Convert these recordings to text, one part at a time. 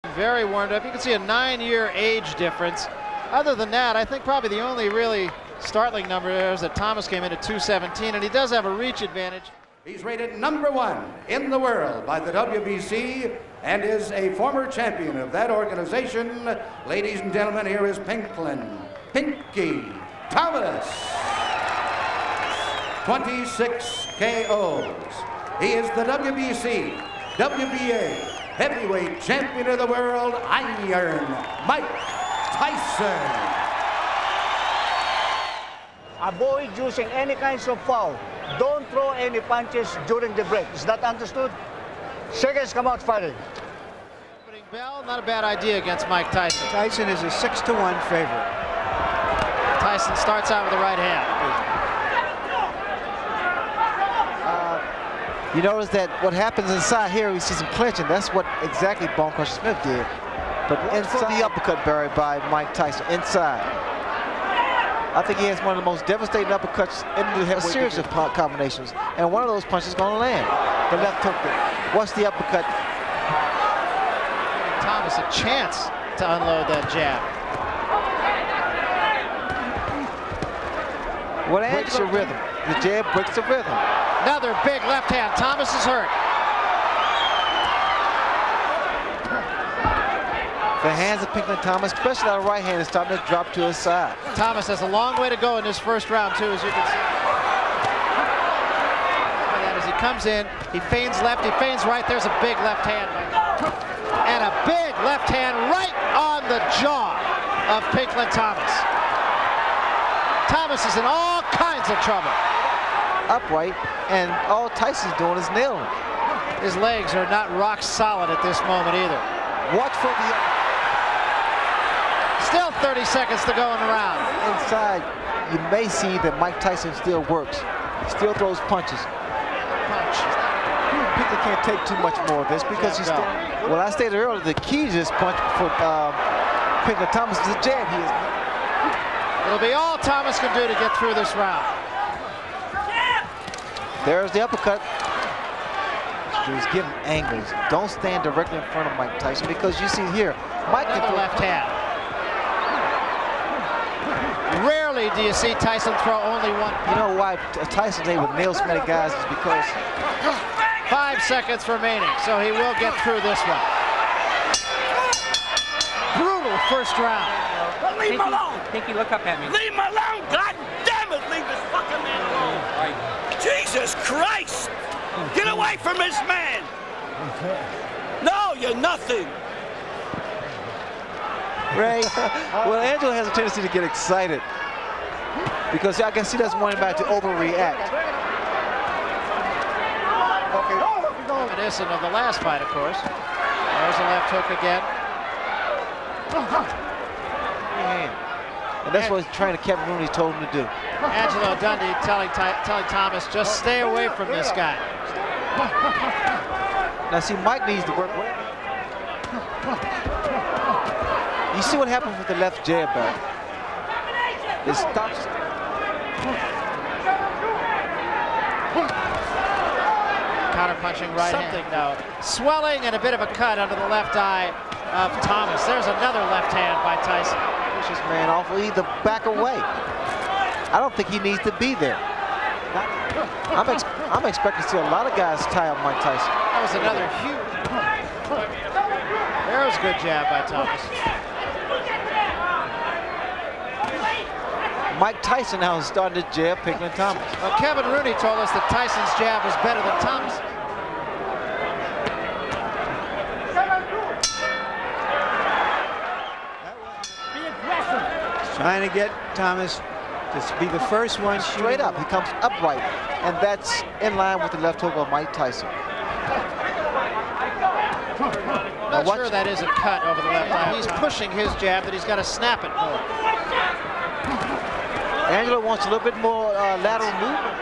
Very warmed up. You can see a 9-year age difference. Other than that, I think probably the only really startling number there is that Thomas came in at 217, and he does have a reach advantage. He's rated #1 in the world by the WBC and is a former champion of that organization. Ladies and gentlemen, here is Pinklon Thomas. 26 KOs. He is the WBC, WBA, heavyweight champion of the world, Iron Mike Tyson. Avoid using any kinds of foul. Don't throw any punches during the break. Is that understood? Seconds come out fighting. Opening bell, not a bad idea against Mike Tyson. Tyson is a 6-1 favorite. Tyson starts out with the right hand. You notice that what happens inside here, we see some clinching. That's what exactly Bone Crusher Smith did. But inside the uppercut buried by Mike Tyson, inside. I think he has one of the most devastating uppercuts in the heavyweight. A series of combinations, and one of those punches is going to land. The left hook. What's the uppercut? Giving Thomas a chance to unload that jab. What breaks the rhythm? The jab breaks the rhythm. Another big left hand. Thomas is hurt. The hands of Pinklon Thomas, especially that right hand, is starting to drop to his side. Thomas has a long way to go in this first round, too, as you can see. As he comes in, he feigns left, he feigns right. There's a big left hand. And a big left hand right on the jaw of Pinklon Thomas. Thomas is in all kinds of trouble. Upright, and all Tyson's doing is nailing. His legs are not rock solid at this moment either. Watch for the... Still 30 seconds to go in the round. Inside, you may see that Mike Tyson still works. He still throws punches. Punch. Pinklon can't take too much more of this because he's still... Well, I stated earlier, the key to this punch for Pinklon Thomas is the jab. He is... It'll be all Thomas can do to get through this round. There's the uppercut. He's giving angles. Don't stand directly in front of Mike Tyson because you see here, Mike can throw left hand. Rarely do you see Tyson throw only one. You know why Tyson's able to nail so many guys is because 5 seconds remaining, so he will get through this one. Brutal first round. Leave him alone! Pinky, look up at me. Leave him alone! God damn it! Leave this fucking man alone! Right. Jesus Christ! Get away from this man! No, you're nothing! Ray, well, Angelo has a tendency to get excited because I guess he doesn't want anybody to overreact. Reminiscent of the last fight, of course. There's a left hook again. And that's what trainer Kevin Rooney told him to do. Angelo Dundee telling Thomas, just stay away from this guy. Now see, Mike needs to work. You see what happens with the left jab back? It stops. Counter punching right hand now. Swelling and a bit of a cut under the left eye of Thomas. There's another left hand by Tyson. Pushes man off, will either back away. I don't think he needs to be there. I'm expecting to see a lot of guys tie up Mike Tyson. That was another huge. There was a good jab by Thomas. Mike Tyson now is starting to jab Pinklon Thomas. Well, Kevin Rooney told us that Tyson's jab was better than Thomas. Trying to get Thomas to be the first one straight up. He comes upright, and that's in line with the left hook of Mike Tyson. I'm not sure that is a cut over the left eye. He's pushing his jab, but he's got to snap it more. Angelo wants a little bit more lateral movement.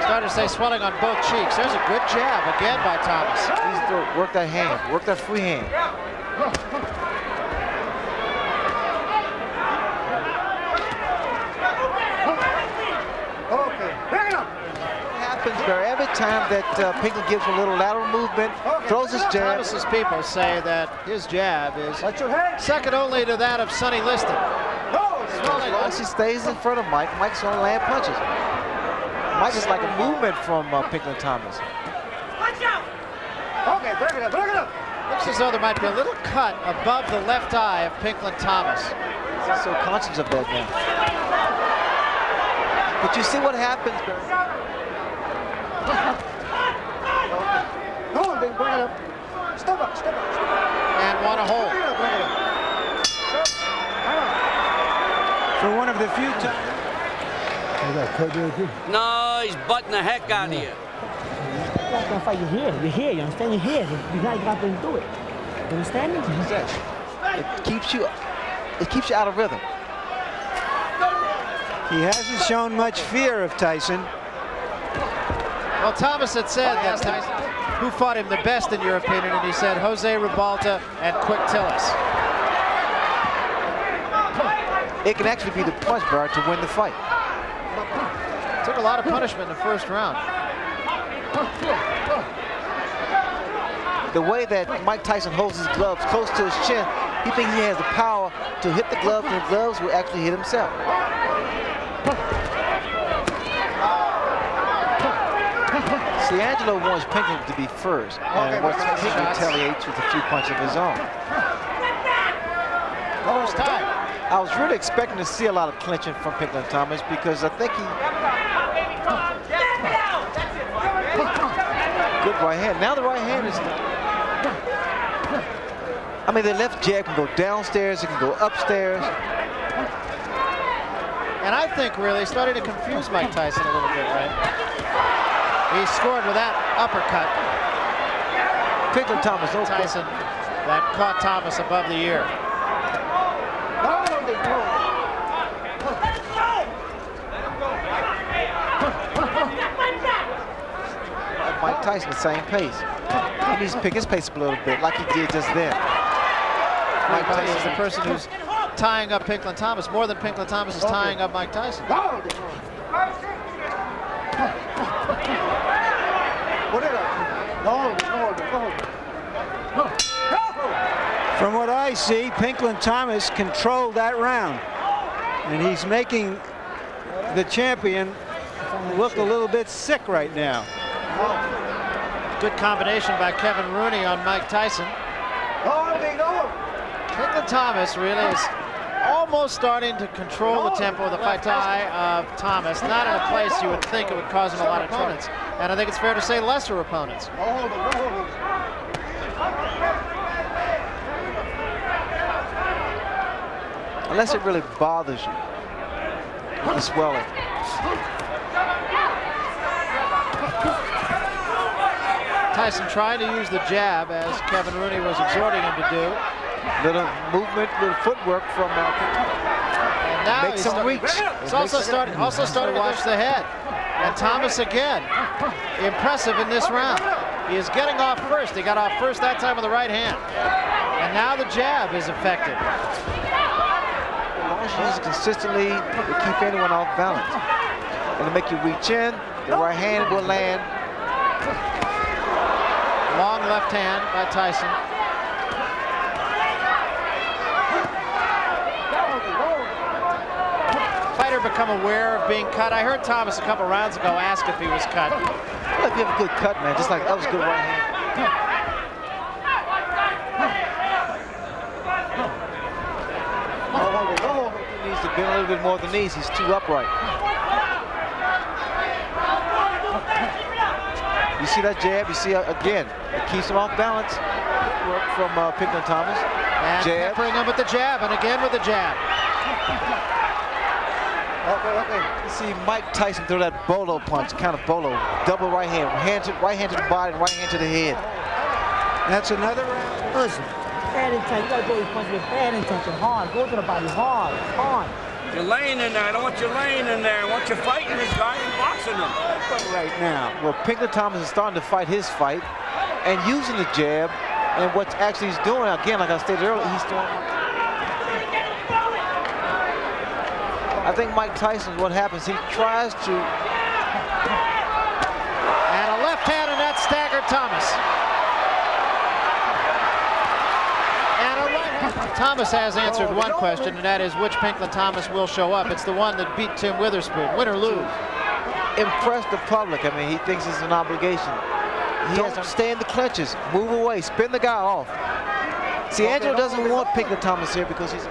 Starting to say swelling on both cheeks. There's a good jab again by Thomas. He's to work that hand, work that free hand. Okay, bring it up. What happens, Barry? Every time that Pinklon gives him a little lateral movement, throws his jab. Thomas's people say that his jab is second only to that of Sonny Liston. As long as he stays in front of Mike, Mike's going to land punches. Mike is like a movement from Pinklon Thomas. Okay, break it up, break it up. Looks as though there might be a little cut above the left eye of Pinklon Thomas. He's so conscious of that now. But you see what happens. Go on, big, bring it up. Step up, step up, step up. And want to hold. Bring it up, bring it up. For one of the few times. No, he's butting the heck out of you. You're not gonna fight. You're here, you understand? You're here. You gotta get out there and do it. You understand me? It keeps you out of rhythm. He hasn't shown much fear of Tyson. Well, Thomas had said that Tyson, who fought him the best in your opinion, and he said Jose Ribalta and Quick Tillis. It can actually be the punch, Barrett, to win the fight. Took a lot of punishment in the first round. The way that Mike Tyson holds his gloves close to his chin, he thinks he has the power to hit the gloves, and the gloves will actually hit himself. See, Angelo wants Pinklon to be first, and wants Pinklon retaliates with a few punches of his own. First time. I was really expecting to see a lot of clinching from Pinklon Thomas because I think he... Good right hand. Now the right hand is... I mean, the left jab can go downstairs, it can go upstairs. And I think really starting to confuse Mike Tyson a little bit, right? He scored with that uppercut. Pinklon Thomas, no Tyson that caught Thomas above the ear. Mike Tyson, the same pace. He needs to pick his pace up a little bit, like he did just then. Mike Tyson is the person who's tying up Pinklon Thomas more than Pinklon Thomas is tying up Mike Tyson. From what I see, Pinklon Thomas controlled that round. And he's making the champion look a little bit sick right now. Good combination by Kevin Rooney on Mike Tyson. Pinklon Thomas really is almost starting to control the tempo of the fight of Thomas. Not in a place you would think it would cause him a lot of opponents. And I think it's fair to say lesser opponents. Unless it really bothers you, the swelling. Tyson trying to use the jab as Kevin Rooney was exhorting him to do. Little movement, little footwork from And now make some reach. He's also starting to watch the head. And Thomas again, impressive in this round. He is getting off first. He got off first that time with the right hand. And now the jab is effective. As long as you use it consistently, it will keep anyone off balance. It'll make you reach in, the right hand will land. Long left hand by Tyson. Fighter become aware of being cut. I heard Thomas a couple rounds ago ask if he was cut. Well, if you have a good cut, man, just like that was a good right hand. He needs to bend a little bit more than these. He's too upright. You see that jab? You see, again, it keeps him off balance. Work from Pinklon Thomas. And jab. peppering him with the jab, and again with the jab. You see Mike Tyson throw that bolo punch, kind of bolo, double right hand to the body, and right hand to the head. That's another round. Listen, bad intention. You gotta go these punches with bad intention, hard. Go to the body, hard, hard. You're laying in there. I don't want you laying in there. I want you fighting this guy and boxing him. Right now. Well, Pinklon Thomas is starting to fight his fight and using the jab, and what actually he's doing, again, like I stated earlier, he's throwing. I think Mike Tyson, what happens, he tries to. And a Thomas. And a right hand. Thomas has answered one question, and that is which Pinklon Thomas will show up. It's the one that beat Tim Witherspoon, win or lose. Impress the public. I mean, he thinks it's an obligation. Don't stay in the clinches. Move away. Spin the guy off. See, Angelo doesn't want Pinklon Thomas here because he's...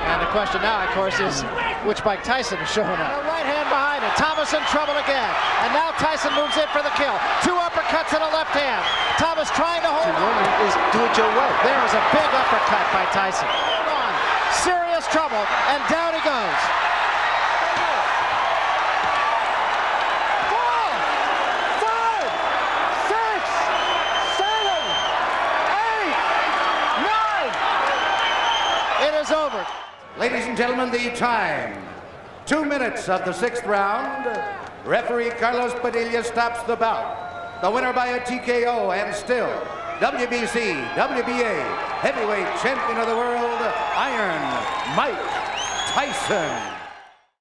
And the question now, of course, is which Mike Tyson is showing up. A right hand behind it. Thomas in trouble again. And now Tyson moves in for the kill. 2 uppercuts and a left hand. Thomas trying to hold on. Is do it your way. There is a big uppercut by Tyson. Hold on. Serious trouble, and down he goes. 4, 5, 6, 7, 8, 9. It is over. Ladies and gentlemen, the time. 2 minutes of the 6th round. Referee Carlos Padilla stops the bout. The winner by a TKO and still WBC, WBA heavyweight champion of the world, Iron Mike Tyson.